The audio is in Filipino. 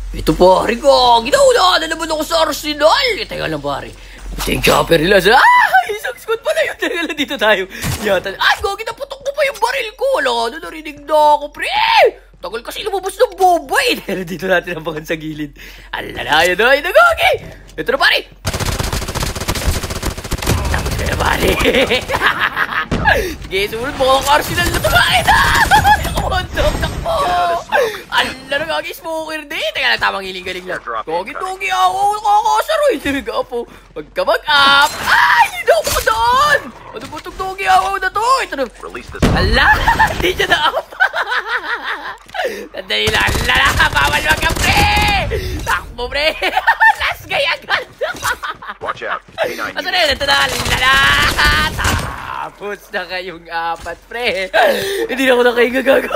Ito pare ko, ginauna na naman ako sa Arsenal. Teka lang pare. Take chopper nila sa... Isang squad pala yun. Teka lang dito tayo. Yata. Gogi, naputok mo pa yung baril ko. Wala ka na, narinig na ako, pre. Tagal kasi lumabas ng bobay. Pero dito natin ang bangan sa gilid. Alala, yun na, Gogi. Ito na pare. Tapos ka na pare. Sige, sumunod mo ang Arsenal na tumain. Takbo. Ala na Gogi, smoker din. Teka lang, tamang hiling-galing lang. Gogi, ako. Nakakasaro. Hindi ka po. Huwag ka mag-up. Hindi ako ka doon. Ano ba itong Gogi ako na to? Ito na. Ala, hindi siya na-up. Sandali lang. Ala, bawal wag ka, pre. Takbo, pre. Last guy agad. Watch out. Asa na yun? Ito na. Ala. Tapos na kayong apat, pre. Hindi na ako nakahingagago.